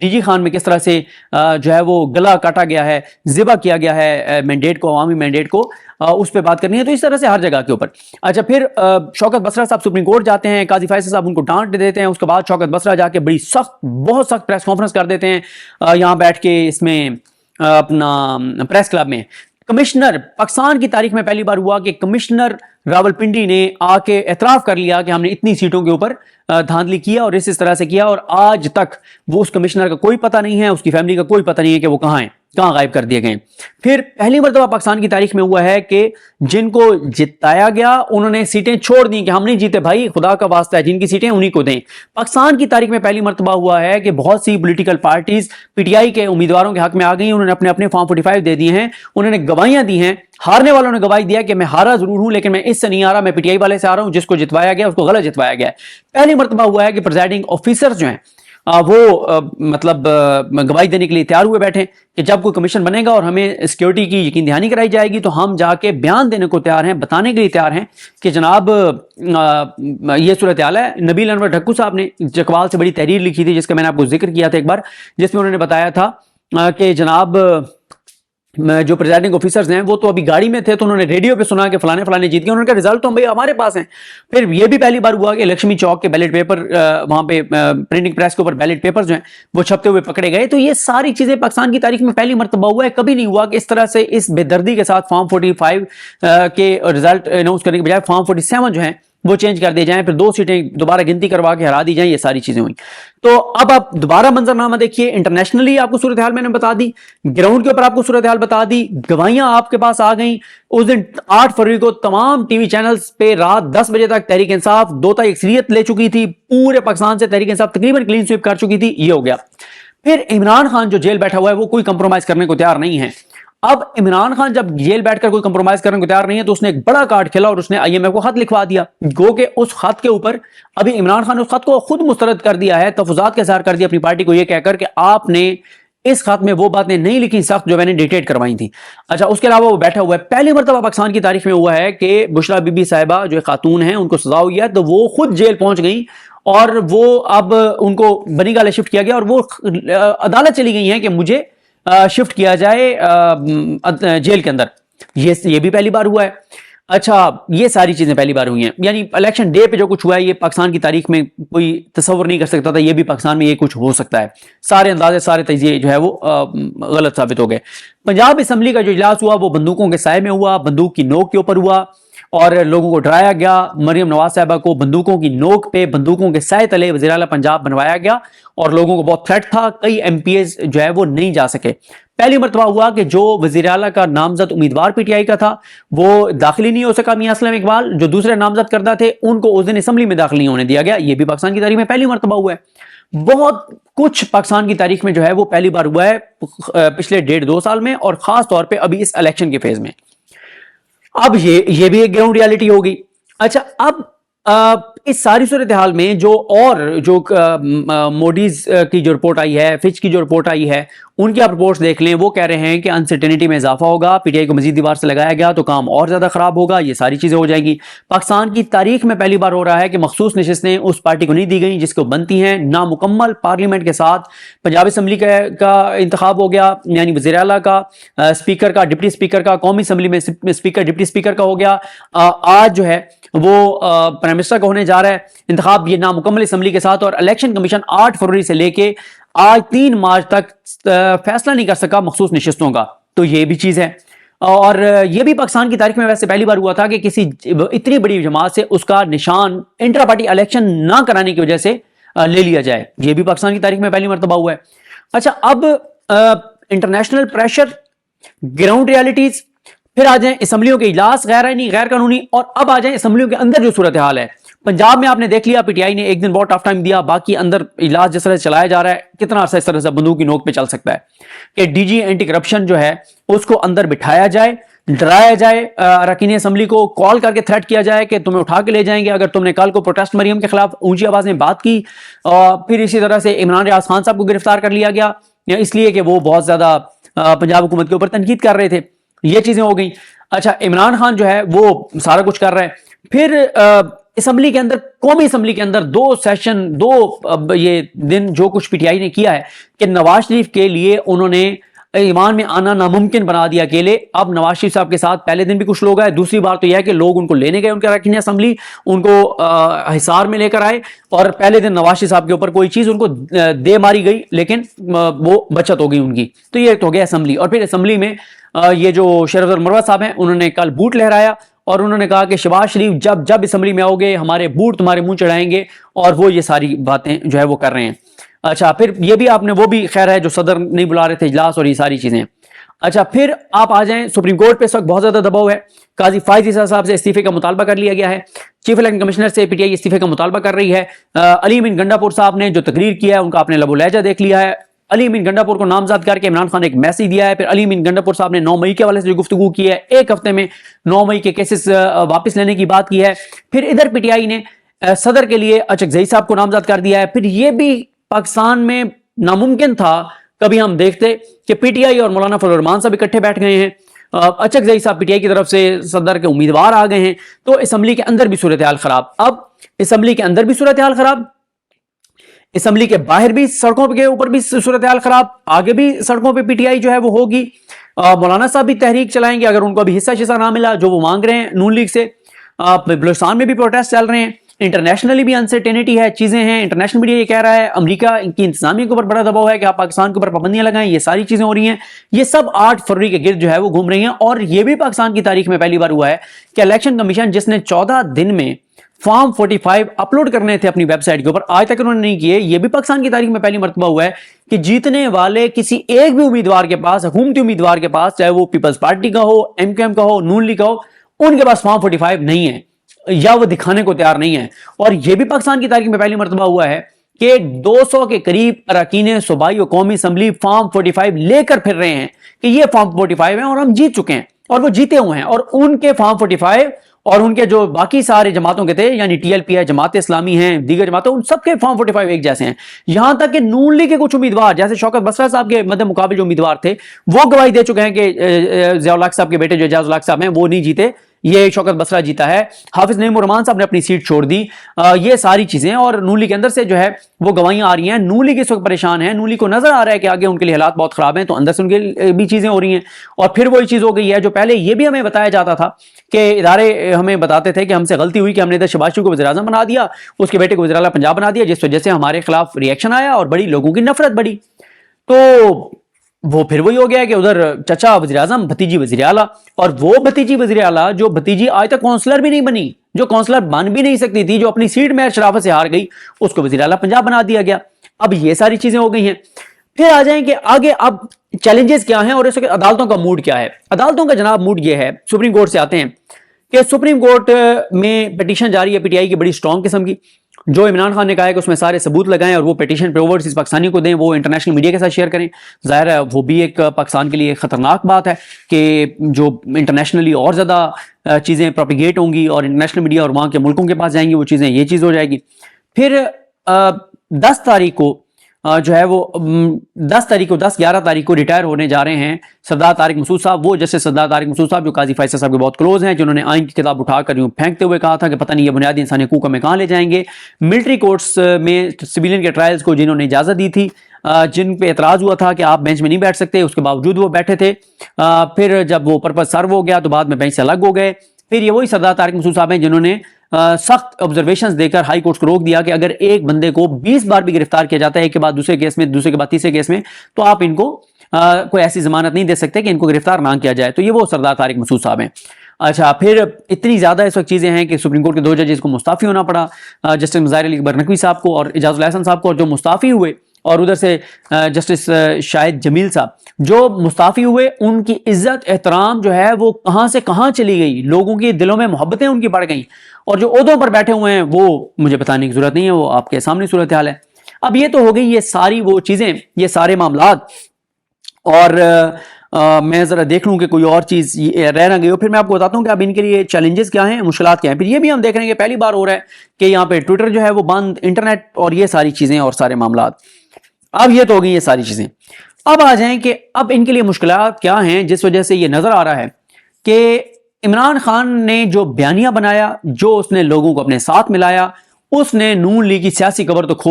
D G Khan میں کس طرح سے جو ہے وہ گلا کاٹا گیا ہے، ذبح کیا گیا ہے مینڈیٹ کو، عوامی مینڈیٹ کو، اس پہ بات کرنی ہے. تو اس طرح سے ہر جگہ کے اوپر. اچھا پھر شوکت بسرا صاحب سپریم کورٹ جاتے ہیں، قاضی فیصل صاحب ان کو ڈانٹ دیتے ہیں. اس کے بعد شوکت بسرا جا کے بڑی سخت، بہت سخت پریس کانفرنس کر دیتے ہیں یہاں بیٹھ کے اس میں اپنا پریس کلب میں. کمشنر پاکستان کی تاریخ میں پہلی بار ہوا کہ کمشنر راولپنڈی نے آ کے اعتراف کر لیا کہ ہم نے اتنی سیٹوں کے اوپر دھاندلی کیا اور اس طرح سے کیا، اور آج تک وہ اس کمشنر کا کوئی پتہ نہیں ہے، اس کی فیملی کا کوئی پتہ نہیں ہے کہ وہ کہاں ہیں، کہاں غائب کر دیے گئے. پھر پہلی مرتبہ پاکستان کی تاریخ میں ہوا ہے کہ جن کو جتایا گیا انہوں نے سیٹیں چھوڑ دیں کہ ہم نہیں جیتے بھائی، خدا کا واسطہ ہے، جن کی سیٹیں انہی کو دیں. پاکستان کی تاریخ میں پہلی مرتبہ ہوا ہے کہ بہت سی political parties P T I کے امیدواروں کے حق میں آ گئی، انہوں نے اپنے اپنے فارم 45 دے دیے ہیں، انہوں نے گواہیاں دی ہیں. ہارنے والوں نے گواہی دیا کہ میں ہارا ضرور ہوں لیکن میں اس سے نہیں آ رہا، میں پی ٹی آئی والے سے آ رہا ہوں، جس کو جتوایا گیا اس کو غلط جتوایا گیا. پہلی مرتبہ ہوا ہے کہ پریزائڈنگ آفیسر جو ہیں وہ مطلب گواہی دینے کے لیے تیار ہوئے بیٹھے کہ جب کوئی کمیشن بنے گا اور ہمیں سیکیورٹی کی یقین دہانی کرائی جائے گی تو ہم جا کے بیان دینے کو تیار ہیں، بتانے کے لیے تیار ہیں کہ جناب یہ صورتحال ہے. نبیل انور ڈھکو صاحب نے چکوال سے بڑی تحریر لکھی تھی جس کا میں نے آپ کو ذکر کیا تھا ایک بار، جس میں انہوں نے بتایا تھا کہ جناب جو پریزائڈنگ آفیسرز ہیں وہ تو ابھی گاڑی میں تھے تو انہوں نے ریڈیو پہ سنا کہ فلانے فلانے جیت گئے، انہوں نے کہا رزلٹ تو ہمارے پاس ہیں. پھر یہ بھی پہلی بار ہوا کہ لکشمی چوک کے بیلٹ پیپر وہاں پہ پرنٹنگ پریس کے اوپر بیلٹ پیپر جو ہیں وہ چھپتے ہوئے پکڑے گئے. تو یہ ساری چیزیں پاکستان کی تاریخ میں پہلی مرتبہ ہوا ہے. کبھی نہیں ہوا کہ اس طرح سے اس بے دردی کے ساتھ فارم 45 کے رزلٹ اناؤنس کرنے کے بجائے فارم 47 جو ہیں وہ چینج کر دیے جائیں، پھر 2 سیٹیں دوبارہ گنتی کروا کے ہرا دی جائیں. یہ ساری چیزیں ہوئیں. تو اب آپ دوبارہ منظرنامہ دیکھیے. انٹرنیشنلی آپ کو صورتحال میں نے بتا دی، گراؤنڈ کے اوپر آپ کو صورتحال بتا دی، گواہیاں آپ کے پاس آ گئیں. اس دن 8 فروری کو تمام ٹی وی چینلز پہ رات 10 بجے تک تحریک انصاف دوتا اکثریت لے چکی تھی، پورے پاکستان سے تحریک انصاف تقریباً کلین سویپ کر چکی تھی. یہ ہو گیا. پھر عمران خان جو جیل بیٹھا ہوا ہے وہ کوئی کمپرومائز کرنے کو تیار نہیں ہے. اب عمران خان جب جیل بیٹھ کر کوئی کمپرومائز کرنے کو تیار نہیں ہے تو اس نے ایک بڑا کارڈ کھیلا اور اس نے آئی ایم ایف کو خط لکھوا دیا. گو کہ اس خط کے اوپر ابھی عمران خان نے اس خط کو خود مسترد کر دیا ہے، تفوضات کا اظہار کر دیا اپنی پارٹی کو یہ کہہ کر کہ آپ نے اس خط میں وہ باتیں نہیں لکھی سخت جو میں نے ڈکٹیٹ کروائی تھی. اچھا اس کے علاوہ وہ بیٹھا ہوا ہے. پہلی مرتبہ پاکستان کی تاریخ میں ہوا ہے کہ بشرا بی بی صاحبہ جو خاتون ہیں ان کو سزا ہوئی ہے تو وہ خود جیل پہنچ گئی اور وہ اب ان کو بنی گالے شفٹ کیا گیا اور وہ عدالت چلی گئی ہیں کہ مجھے شفٹ کیا جائے جیل کے اندر. یہ بھی پہلی بار ہوا ہے. اچھا یہ ساری چیزیں پہلی بار ہوئی ہیں. یعنی الیکشن ڈے پہ جو کچھ ہوا ہے یہ پاکستان کی تاریخ میں کوئی تصور نہیں کر سکتا تھا. یہ بھی پاکستان میں یہ کچھ ہو سکتا ہے. سارے اندازے سارے تجزیے جو ہے وہ غلط ثابت ہو گئے. پنجاب اسمبلی کا جو اجلاس ہوا وہ بندوقوں کے سائے میں ہوا، بندوق کی نوک کے اوپر ہوا اور لوگوں کو ڈرایا گیا. مریم نواز صاحبہ کو بندوقوں کی نوک پہ بندوقوں کے سائے تلے وزیر اعلیٰ پنجاب بنوایا گیا اور لوگوں کو بہت تھریٹ تھا. کئی ایم پی ایز جو ہے وہ نہیں جا سکے. پہلی مرتبہ ہوا کہ جو وزیر اعلیٰ کا نامزد امیدوار پی ٹی آئی کا تھا وہ داخلی نہیں ہو سکا. میاں اسلم اقبال جو دوسرے نامزد کردہ تھے ان کو اس دن اسمبلی میں داخل نہیں ہونے دیا گیا. یہ بھی پاکستان کی تاریخ میں پہلی مرتبہ ہوا ہے. بہت کچھ پاکستان کی تاریخ میں جو ہے وہ پہلی بار ہوا ہے پچھلے 1.5-2 سال میں اور خاص طور پہ ابھی اس الیکشن کے فیز میں. اب یہ بھی ایک گراؤنڈ ریالٹی ہوگی. اچھا اب اس ساری صورتحال میں جو موڈیز کی جو رپورٹ آئی ہے، فچ کی جو رپورٹ آئی ہے، ان کی آپ رپورٹس دیکھ لیں. وہ کہہ رہے ہیں کہ انسرٹینٹی میں اضافہ ہوگا، پی ٹی آئی کو مزید دیوار سے لگایا گیا تو کام اور زیادہ خراب ہوگا. یہ ساری چیزیں ہو جائیں گی. پاکستان کی تاریخ میں پہلی بار ہو رہا ہے کہ مخصوص نشستیں اس پارٹی کو نہیں دی گئیں جس کو بنتی ہیں. نامکمل پارلیمنٹ کے ساتھ پنجاب اسمبلی کا انتخاب ہو گیا، یعنی وزیر اعلیٰ کا، اسپیکر کا، ڈپٹی اسپیکر کا، قومی اسمبلی میں اسپیکر ڈپٹی اسپیکر کا ہو گیا. آج جو ہے وہ پرائم منسٹر کا ہونے جا رہا ہے انتخاب یہ نامکمل اسمبلی کے ساتھ. اور الیکشن کمیشن 8 فروری سے لے کے آج 3 مارچ تک فیصلہ نہیں کر سکا مخصوص نشستوں کا. تو یہ بھی چیز ہے. اور یہ بھی پاکستان کی تاریخ میں ویسے پہلی بار ہوا تھا کہ کسی اتنی بڑی جماعت سے اس کا نشان انٹرا پارٹی الیکشن نہ کرانے کی وجہ سے لے لیا جائے. یہ بھی پاکستان کی تاریخ میں پہلی مرتبہ ہوا ہے. اچھا اب انٹرنیشنل پریشر، گراؤنڈ ریالٹیز، پھر آ جائیں اسمبلیوں کے اجلاس غیر آئینی غیر قانونی، اور اب آ جائیں اسمبلیوں کے اندر جو صورتحال ہے. پنجاب میں آپ نے دیکھ لیا پی ٹی آئی نے ایک دن بہت ٹف ٹائم دیا، باقی اندر اجلاس جس طرح سے چلایا جا رہا ہے کتنا عرصہ اس طرح سے بندوق کی نوک پہ چل سکتا ہے کہ ڈی جی اینٹی کرپشن جو ہے اس کو اندر بٹھایا جائے، ڈرایا جائے اراکین اسمبلی کو، کال کر کے تھریٹ کیا جائے کہ تمہیں اٹھا کے لے جائیں گے اگر تم نے کل کو پروٹیسٹ مریم کے خلاف اونچی آواز میں بات کی. پھر اسی طرح سے عمران ریاض خان صاحب کو گرفتار کر لیا گیا اس لیے کہ وہ بہت زیادہ پنجاب حکومت کے اوپر تنقید کر رہے تھے. یہ چیزیں ہو گئیں. اچھا عمران خان جو ہے وہ سارا کچھ کر رہا ہے. پھر اسمبلی کے اندر, قومی اسمبلی کے اندر 2 سیشن, 2 یہ دن جو کچھ پی ٹی آئی نے کیا ہے کہ نواز شریف کے لیے انہوں نے ایوان میں آنا ناممکن بنا دیا اکیلے. اب نواز شریف صاحب کے ساتھ پہلے دن بھی کچھ لوگ آئے, دوسری بار تو یہ ہے کہ لوگ ان کو لینے گئے, ان کے رکن اسمبلی ان کو حصار میں لے کر آئے, اور پہلے دن نواز شریف صاحب کے اوپر کوئی چیز ان کو دے ماری گئی لیکن وہ بچت ہو گئی ان کی. تو یہ تو ہو گیا اسمبلی. اور پھر اسمبلی میں یہ جو شرف مروت صاحب ہیں انہوں نے کل بوٹ لہرایا اور انہوں نے کہا کہ شہباز شریف جب اسمبلی میں آؤ گے ہمارے بوٹ تمہارے منہ چڑھائیں گے, اور وہ یہ ساری باتیں جو ہے وہ کر رہے ہیں. اچھا پھر یہ بھی آپ نے, وہ بھی خیر ہے جو صدر نہیں بلا رہے تھے اجلاس اور یہ ساری چیزیں. اچھا پھر آپ آ جائیں سپریم کورٹ پہ اس وقت بہت زیادہ دباؤ ہے. قاضی فائز عیسیٰ صاحب سے استعفے کا مطالبہ کر لیا گیا ہے. چیف الیکشن کمشنر سے پی ٹی آئی استعفے کا مطالبہ کر رہی ہے. علی امین گنڈا پور صاحب نے جو تقریر کیا ہے ان کا آپ نے لب و لہجہ دیکھ لیا ہے. علی امین گنڈا پور کو نامزد کر کے عمران خان نے ایک میسج دیا ہے. پھر علی امین گنڈا پور صاحب نے 9 مئی کے حوالے سے جو گفتگو کی ہے, ایک ہفتے میں 9 مئی کے کیسز واپس لینے کی بات کی ہے. پھر ادھر پی ٹی آئی نے صدر کے لیے اچکزئی صاحب کو نامزد کر دیا ہے. پھر یہ بھی پاکستان میں ناممکن تھا کبھی ہم دیکھتے کہ پی ٹی آئی اور مولانا فضل الرحمان صاحب اکٹھے بیٹھ گئے ہیں. اچکزئی صاحب پی ٹی آئی کی طرف سے صدر کے امیدوار آ گئے ہیں. تو اسمبلی کے اندر بھی صورتحال خراب. اب اسمبلی کے اندر بھی صورتحال خراب, اسمبلی کے باہر بھی سڑکوں کے اوپر بھی صورتحال خراب, آگے بھی سڑکوں پہ پی ٹی آئی جو ہے وہ ہوگی. مولانا صاحب بھی تحریک چلائیں گے اگر ان کو ابھی حصہ نہ ملا جو وہ مانگ رہے ہیں نون لیگ سے. بلوچستان میں بھی پروٹیسٹ چل رہے ہیں. انٹرنیشنلی بھی انسرٹینٹی ہے, چیزیں ہیں. انٹرنیشنل میڈیا یہ کہہ رہا ہے امریکہ کی انتظامیہ کے اوپر بڑا دباؤ ہے کہ آپ پاکستان کے اوپر پابندیاں لگائیں. یہ ساری چیزیں ہو رہی ہیں. یہ سب 8 فروری کے گرد جو ہے وہ گھوم رہی ہیں. اور یہ بھی پاکستان کی تاریخ میں پہلی بار ہوا ہے کہ الیکشن کمیشن جس نے 14 دن میں فارم 45 اپلوڈ کرنے تھے اپنی ویب سائٹ کے اوپر, آج تک انہوں نے نہیں کیے. یہ بھی پاکستان کی تاریخ میں پہلی مرتبہ ہوا ہے کہ جیتنے والے کسی ایک بھی امیدوار کے پاس, حکومتی امیدوار کے پاس, چاہے وہ پیپلز پارٹی کا ہو, ایم کیو ایم کا ہو, نون لیگ کا ہو, ان کے پاس فارم 45 نہیں ہے یا وہ دکھانے کو تیار نہیں ہے. اور یہ بھی پاکستان کی تاریخ میں پہلی مرتبہ ہوا ہے کہ 200 کے قریب اراکین صوبائی و قومی اسمبلی فارم 45 لے کر پھر رہے ہیں کہ یہ فارم 45 ہیں اور ہم جیت چکے ہیں, اور وہ جیتے ہوئے ہیں. اور ان کے فارم 45 اور ان کے جو باقی سارے جماعتوں کے تھے, یعنی ٹی ایل پی ہے, جماعت اسلامی ہیں, دیگر جماعتیں, ان سب کے فارم 45 ایک جیسے ہیں. یہاں تک کہ نون لیگ کے کچھ امیدوار جیسے شوکت بسرا صاحب کے مد مقابل جو امیدوار تھے وہ گواہی دے چکے ہیں کہ ضیاء الحق صاحب کے بیٹے جو اعجاز الحق صاحب ہیں وہ نہیں جیتے, یہ شوکت بسرا جیتا ہے. حافظ نعیم الرحمان صاحب نے اپنی سیٹ چھوڑ دی. یہ ساری چیزیں, اور نون لیگ کے اندر سے جو ہے وہ گواہیاں آ رہی ہیں. نون لیگ اس وقت پریشان ہے, نون لیگ کو نظر آ رہا ہے کہ آگے ان کے لیے حالات بہت خراب ہیں, تو اندر سے ان کے بھی چیزیں ہو رہی ہیں. اور پھر وہی چیز ہو گئی ہے جو پہلے یہ بھی ہمیں بتایا جاتا تھا کہ ادارے ہمیں بتاتے تھے کہ ہم سے غلطی ہوئی کہ ہم نے ادھر شہباز شریف کو وزیر اعظم بنا دیا, اس کے بیٹے کو وزیر اعلیٰ پنجاب بنا دیا, جس وجہ سے ہمارے خلاف ریئیکشن آیا اور بڑی لوگوں کی نفرت بڑھی. تو وہ پھر وہی ہو گیا کہ ادھر چچا وزیر اعظم, بھتیجی وزیر اعلیٰ, اور وہ بھتیجی وزیر اعلیٰ جو بھتیجی آج تک کونسلر بھی نہیں بنی, جو کونسلر بن بھی نہیں سکتی تھی, جو اپنی سیٹ میں شرافت سے ہار گئی, اس کو وزیر اعلیٰ پنجاب بنا دیا گیا. اب یہ ساری چیزیں ہو گئی ہیں. پھر آ جائیں کہ آگے اب چیلنجز کیا ہیں اور اس وقت عدالتوں کا موڈ کیا ہے. عدالتوں کا جناب موڈ یہ ہے, سپریم کورٹ سے آتے ہیں کہ سپریم کورٹ میں پٹیشن جاری ہے پی ٹی آئی کی بڑی سٹرونگ قسم کی, جو عمران خان نے کہا ہے کہ اس میں سارے ثبوت لگائیں اور وہ پیٹیشن پہ اوورسیز پاکستانی کو دیں, وہ انٹرنیشنل میڈیا کے ساتھ شیئر کریں. ظاہر ہے وہ بھی ایک پاکستان کے لیے خطرناک بات ہے کہ جو انٹرنیشنلی اور زیادہ چیزیں پروپیگیٹ ہوں گی اور انٹرنیشنل میڈیا اور وہاں کے ملکوں کے پاس جائیں گی وہ چیزیں, یہ چیز ہو جائے گی. پھر 10 تاریخ کو جو ہے وہ 11 تاریخ کو ریٹائر ہونے جا رہے ہیں سردار طارق مسعود صاحب. وہ جسٹس سردار طارق مسعود صاحب جو قاضی فیصل صاحب کے بہت کلوز ہیں, جنہوں نے آئین کی کتاب اٹھا کر یوں پھینکتے ہوئے کہا تھا کہ پتہ نہیں یہ بنیادی انسانی حقوق ہمیں کہاں لے جائیں گے. ملٹری کورٹس میں سویلین کے ٹرائلز کو جنہوں نے اجازت دی تھی, جن پہ اعتراض ہوا تھا کہ آپ بینچ میں نہیں بیٹھ سکتے, اس کے باوجود وہ بیٹھے تھے. پھر جب وہ پرپز سرو ہو گیا تو بعد میں بینچ سے الگ ہو گئے. پھر یہ وہی سردار طارق مسعود صاحب ہیں جنہوں نے سخت آبزرویشنز دے کر ہائی کورٹس کو روک دیا کہ اگر ایک بندے کو 20 بار بھی گرفتار کیا جاتا ہے, ایک کے بعد دوسرے کیس میں, دوسرے کے بعد تیسرے کیس میں, تو آپ ان کو کوئی ایسی ضمانت نہیں دے سکتے کہ ان کو گرفتار نہ کیا جائے. تو یہ وہ سردار طارق مسعود صاحب ہیں. اچھا پھر اتنی زیادہ اس وقت چیزیں ہیں کہ سپریم کورٹ کے 2 ججز کو مستعفی ہونا پڑا, جسٹس مظاہر علی اکبر نقوی صاحب کو اور اعجاز الحسن صاحب کو, اور جو مستعفی ہوئے, اور ادھر سے جسٹس شاہد جمیل صاحب جو مستعفی ہوئے, ان کی عزت احترام جو ہے وہ کہاں سے کہاں چلی گئی, لوگوں کی دلوں میں محبتیں ان کی بڑھ گئیں, اور جو عہدوں پر بیٹھے ہوئے ہیں وہ مجھے بتانے کی ضرورت نہیں ہے, وہ آپ کے سامنے صورتحال ہے. اب یہ تو ہو گئی یہ ساری وہ چیزیں, یہ سارے معاملات, اور میں ذرا دیکھ لوں کہ کوئی اور چیز رہ نہ گئی ہو. پھر میں آپ کو بتاتا ہوں کہ اب ان کے لیے چیلنجز کیا ہیں, مشکلات کیا ہیں. پھر یہ بھی ہم دیکھ رہے ہیں کہ پہلی بار ہو رہا ہے کہ یہاں پہ ٹویٹر جو ہے وہ بند, انٹرنیٹ اور یہ ساری چیزیں اور سارے معاملات. اب یہ تو ہو گئی یہ ساری چیزیں. اب آ جائیں کہ اب ان کے لیے مشکلات کیا ہیں, جس وجہ سے یہ نظر آ رہا ہے کہ عمران خان نے جو بیانیہ بنایا، جو اس نے لوگوں کو اپنے ساتھ ملایا، اس نے نون لیگ کی سیاسی قبر تو